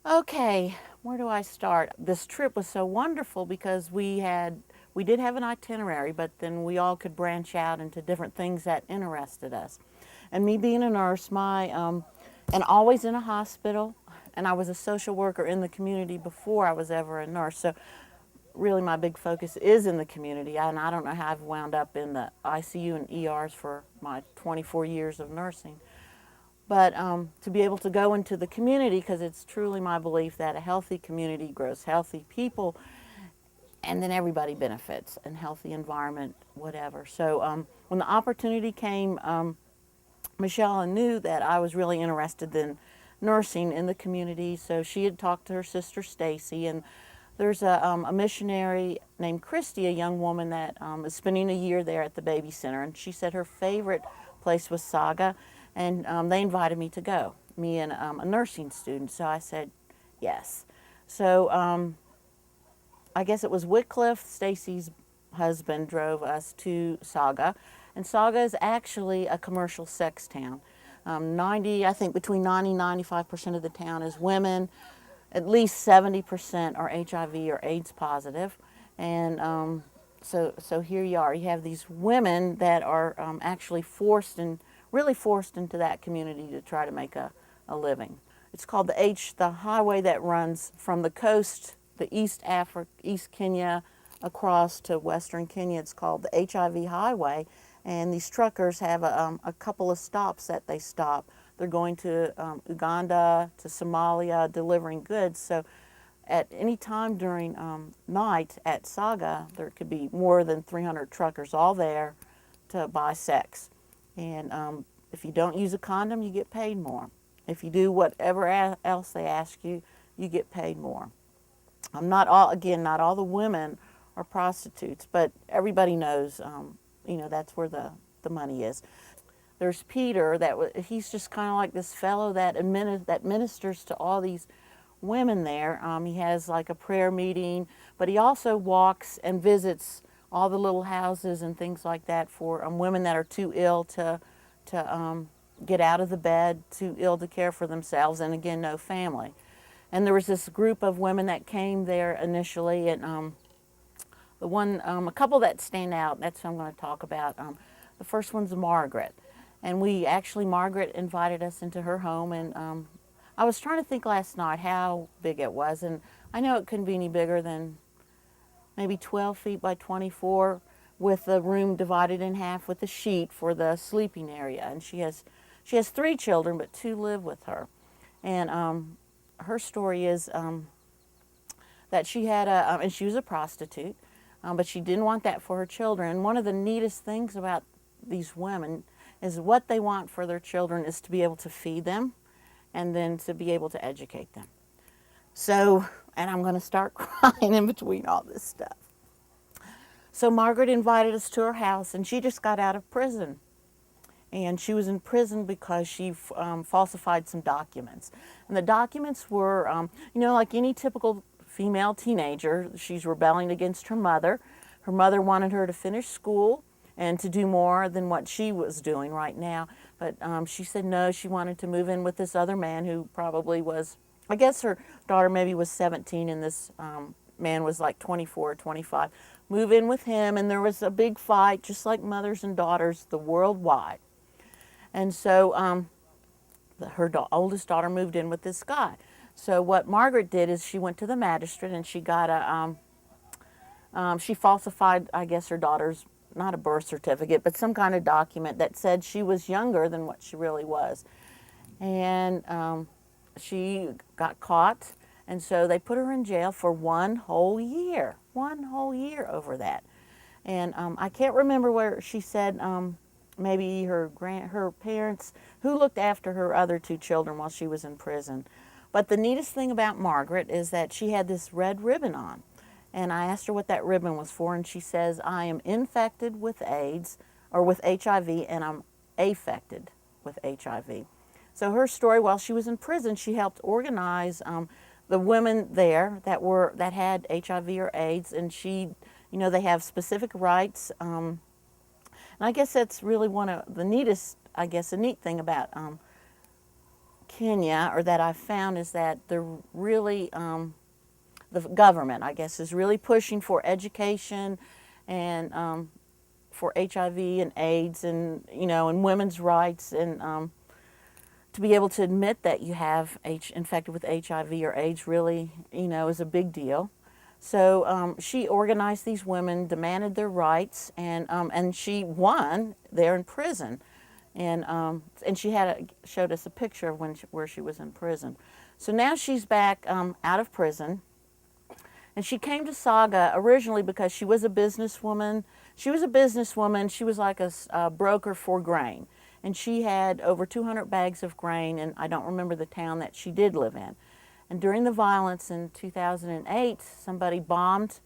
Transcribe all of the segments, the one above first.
Okay, where do I start? This trip was so wonderful because we did have an itinerary, but then we all could branch out into different things that interested us. And me being a nurse, and always in a hospital, and I was a social worker in the community before I was ever a nurse. So really my big focus is in the community, and I don't know how I've wound up in the ICU and ERs for my 24 years of nursing. But to be able to go into the community, because it's truly my belief that a healthy community grows healthy people, and then everybody benefits, and healthy environment, whatever. So when the opportunity came, Michelle knew that I was really interested in nursing in the community, so she had talked to her sister Stacy, and there's a missionary named Christy, a young woman that is spending a year there at the baby center, and she said her favorite place was Saga, and they invited me to go, me and a nursing student. So I said yes. So I guess it was Wycliffe, Stacy's husband, drove us to Saga, and Saga is actually a commercial sex town. 90, I think between 90 and 95% of the town is women. At least 70% are HIV or AIDS positive, and so here you are. You have these women that are actually really forced into that community to try to make a living. It's called the highway that runs from the coast, the East Kenya, across to Western Kenya. It's called the HIV Highway, and these truckers have a couple of stops that they stop. They're going to Uganda, to Somalia, delivering goods. So at any time during night at Saga, there could be more than 300 truckers all there to buy sex. And if you don't use a condom, you get paid more. If you do whatever else they ask you, you get paid more. Not all the women are prostitutes, but everybody knows, that's where the money is. There's Peter, he's just kind of like this fellow that ministers to all these women there. He has like a prayer meeting, but he also walks and visits all the little houses and things like that for women that are too ill to get out of the bed, too ill to care for themselves, and again, no family. And there was this group of women that came there initially, and a couple that stand out, that's what I'm going to talk about. The first one's Margaret. And Margaret invited us into her home, and I was trying to think last night how big it was, and I know it couldn't be any bigger than maybe 12 feet by 24, with the room divided in half with a sheet for the sleeping area. And she has 3 children, but 2 live with her. And her story is that and she was a prostitute, but she didn't want that for her children. And one of the neatest things about these women is what they want for their children is to be able to feed them and then to be able to educate them. So, and I'm going to start crying in between all this stuff. So Margaret invited us to her house, and she just got out of prison. And she was in prison because she falsified some documents. And the documents were, like any typical female teenager, she's rebelling against her mother. Her mother wanted her to finish school and to do more than what she was doing right now. But she said no, she wanted to move in with this other man who probably was, I guess her daughter maybe was 17, and this man was like 24 or 25. Move in with him, and there was a big fight, just like mothers and daughters, the worldwide. And so her oldest daughter moved in with this guy. So what Margaret did is she went to the magistrate, and she got she falsified, I guess, her daughter's, not a birth certificate, but some kind of document that said she was younger than what she really was. And she got caught, and so they put her in jail for 1 whole year over that. And I can't remember where she said maybe her parents, who looked after her other 2 children while she was in prison. But the neatest thing about Margaret is that she had this red ribbon on. And I asked her what that ribbon was for, and she says, I am infected with AIDS, or with HIV, and I'm affected with HIV. So her story, while she was in prison, she helped organize the women there that had HIV or AIDS, and they have specific rights. And I guess that's really one of the neatest, I guess, a neat thing about Kenya, or that I've found, is that they're really, the government, I guess, is really pushing for education and for HIV and AIDS and, and women's rights, and to be able to admit that you have infected with HIV or AIDS really, is a big deal. So she organized these women, demanded their rights, and she won there in prison. And she showed us a picture of where she was in prison. So now she's back out of prison, and she came to Saga originally because she was a businesswoman. She was like a broker for grain, and she had over 200 bags of grain, and I don't remember the town that she did live in. And during the violence in 2008, somebody bombed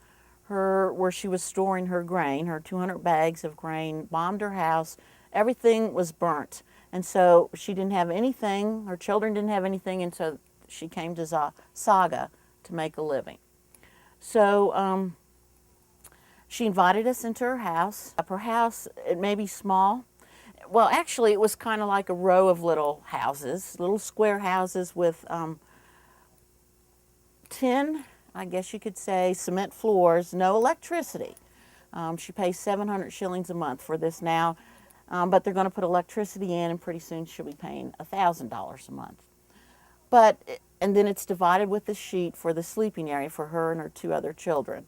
her where she was storing her grain, her 200 bags of grain, bombed her house. Everything was burnt. And so she didn't have anything, her children didn't have anything, and so she came to Saga to make a living. So she invited us into her house. Her house, it may be small. Well, actually, it was kind of like a row of little houses, little square houses with 10, I guess you could say, cement floors, no electricity. She pays 700 shillings a month for this now, but they're going to put electricity in, and pretty soon she'll be paying $1,000 a month. And then it's divided with the sheet for the sleeping area for her and her 2 other children.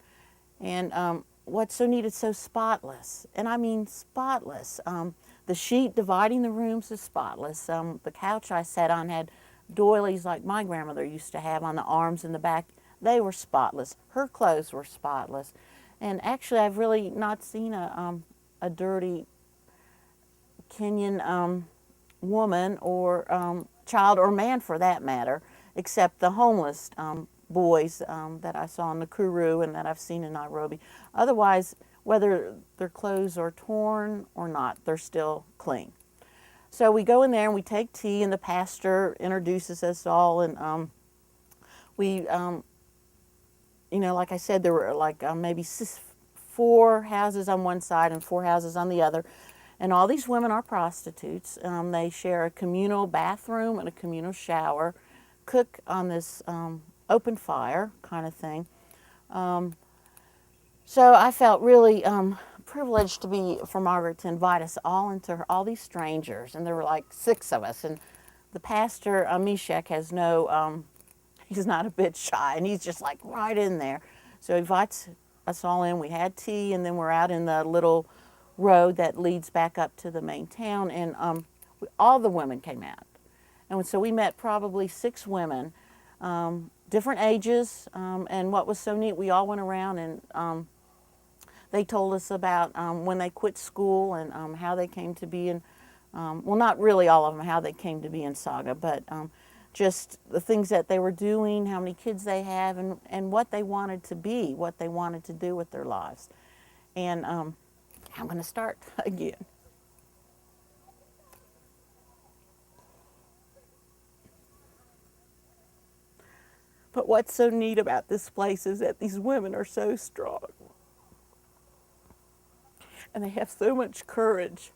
And what's so neat, it's so spotless. And I mean spotless. The sheet dividing the rooms is spotless. The couch I sat on had doilies like my grandmother used to have on the arms and the back. They were spotless. Her clothes were spotless. And actually, I've really not seen a dirty Kenyan woman or child, or man for that matter, except the homeless boys that I saw in Nakuru and that I've seen in Nairobi. Otherwise, whether their clothes are torn or not, they're still clean. So we go in there and we take tea, and the pastor introduces us all, and we, like I said, there were like maybe 4 houses on one side and 4 houses on the other, and all these women are prostitutes. They share a communal bathroom and a communal shower, cook on this open fire kind of thing. So I felt really privileged for Margaret to invite us all into all these strangers, and there were like 6 of us. And the pastor, Meshach, has he's not a bit shy, and he's just like right in there. So he invites us all in. We had tea, and then we're out in the little road that leads back up to the main town, and all the women came out. And so we met probably 6 women, different ages, and what was so neat, we all went around and they told us about when they quit school and how they came to be in, well, not really all of them, how they came to be in Saga, but just the things that they were doing, how many kids they have, and what they wanted to be, what they wanted to do with their lives. And I'm going to start again. But what's so neat about this place is that these women are so strong. And they have so much courage.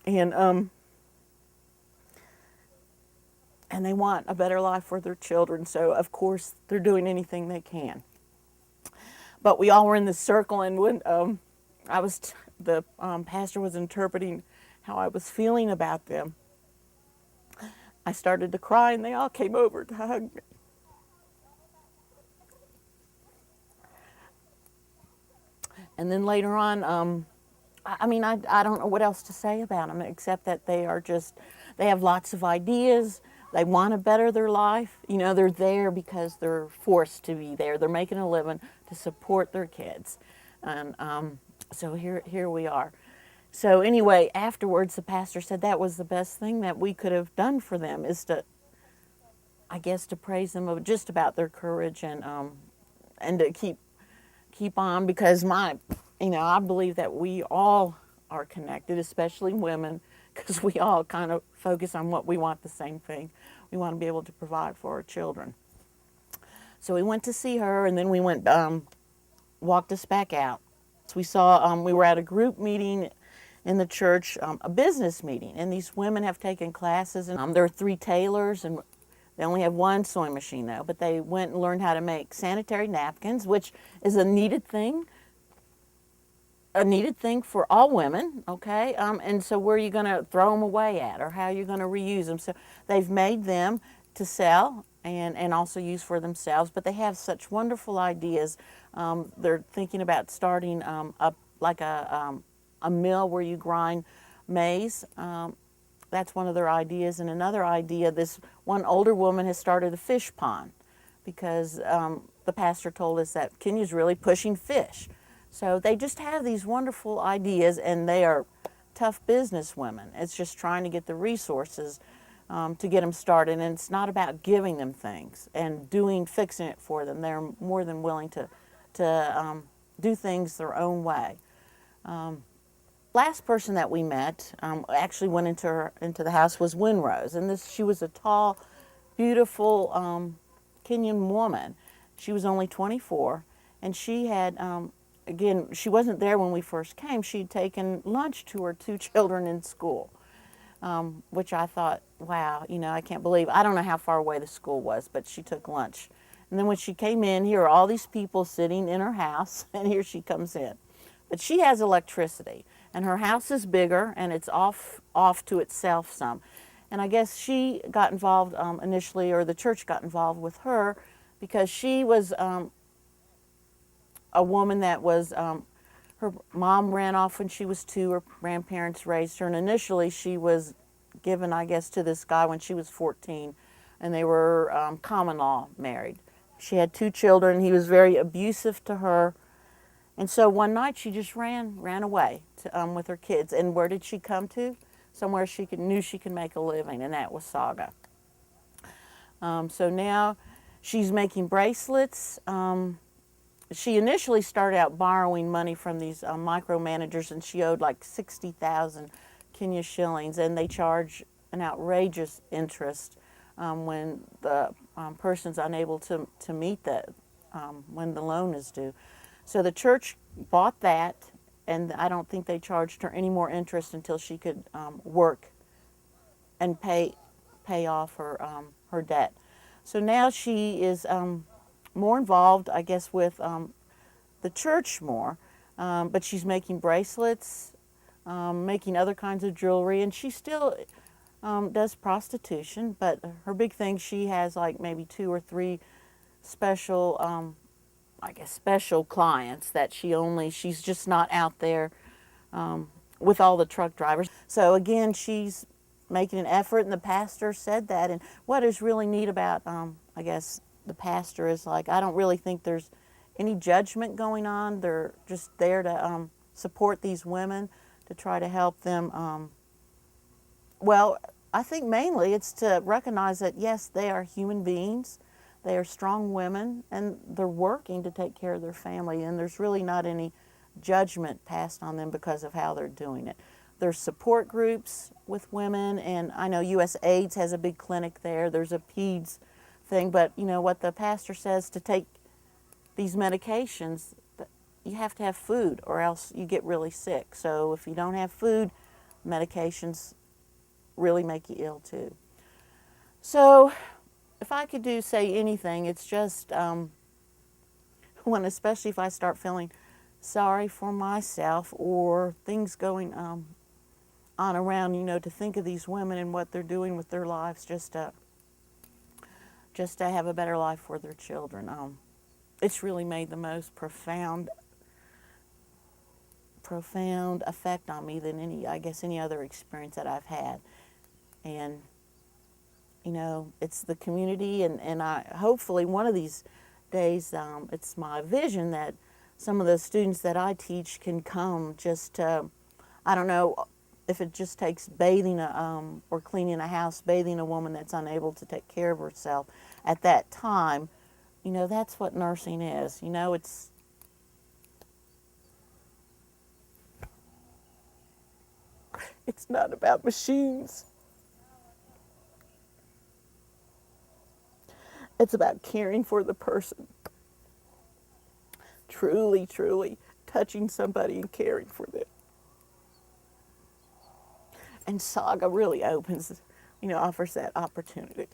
And they want a better life for their children. So, of course, they're doing anything they can. But we all were in this circle, and when the pastor was interpreting how I was feeling about them, I started to cry, and they all came over to hug me. And then later on, I don't know what else to say about them, except that they have lots of ideas. They want to better their life. They're there because they're forced to be there. They're making a living to support their kids. And so here we are. So anyway, afterwards, the pastor said that was the best thing that we could have done for them, is to praise them just about their courage and to keep on, because I believe that we all are connected, especially women, because we all kind of focus on what we want, the same thing. We want to be able to provide for our children. So we went to see her, and then we went, walked us back out. So we were at a group meeting in the church, a business meeting, and these women have taken classes, and there are 3 tailors, and They only have one sewing machine though, but they went and learned how to make sanitary napkins, which is a needed thing for all women, okay? And so where are you going to throw them away at, or how are you going to reuse them? So they've made them to sell and also use for themselves, but they have such wonderful ideas. They're thinking about starting like a mill where you grind maize. That's one of their ideas. And another idea, this one older woman has started a fish pond because the pastor told us that Kenya's really pushing fish. So they just have these wonderful ideas, and they are tough business women. It's just trying to get the resources to get them started, and it's not about giving them things and fixing it for them. They're more than willing to do things their own way. Last person that we met actually went into the house was Winrose, and she was a tall, beautiful Kenyan woman. She was only 24, and she had again, she wasn't there when we first came. She'd taken lunch to her 2 children in school, which I thought, wow, I can't believe. I don't know how far away the school was, but she took lunch. And then when she came in, here are all these people sitting in her house, and here she comes in. But she has electricity, and her house is bigger, and it's off to itself some. And I guess she got involved initially, or the church got involved with her, because she was a woman that was, her mom ran off when she was 2, her grandparents raised her, and initially she was given, I guess, to this guy when she was 14, and they were common law married. She had 2 children. He was very abusive to her, and so one night she just ran away with her kids. And where did she come to? Somewhere knew she could make a living, and that was Saga. So now she's making bracelets. She initially started out borrowing money from these micromanagers, and she owed like 60,000 Kenya shillings, and they charge an outrageous interest when the person's unable to meet that when the loan is due. So the church bought that, and I don't think they charged her any more interest until she could work and pay off her debt. So now she is more involved, I guess, with the church more, but she's making bracelets, making other kinds of jewelry, and she still does prostitution, but her big thing, she has like maybe 2 or 3 special, I guess, special clients that she's just not out there with all the truck drivers. So again, she's making an effort, and the pastor said that. And what is really neat about, I guess, the pastor is like, I don't really think there's any judgment going on. They're just there to support these women, to try to help them. Well, I think mainly it's to recognize that, yes, they are human beings. They are strong women, and they're working to take care of their family, and there's really not any judgment passed on them because of how they're doing it. There's support groups with women, and I know USAID has a big clinic there. There's a PEDS thing, but what the pastor says, to take these medications, you have to have food or else you get really sick. So if you don't have food, medications really make you ill too. So if I could say anything, it's just especially if I start feeling sorry for myself or things going on around, to think of these women and what they're doing with their lives, just to have a better life for their children. It's really made the most profound effect on me than any other experience that I've had. And it's the community, and I hopefully one of these days, it's my vision that some of the students that I teach can come just to, I don't know if it just takes bathing or cleaning a house, bathing a woman that's unable to take care of herself at that time. That's what nursing is. It's not about machines. It's about caring for the person. Truly, truly touching somebody and caring for them. And Saga really offers that opportunity.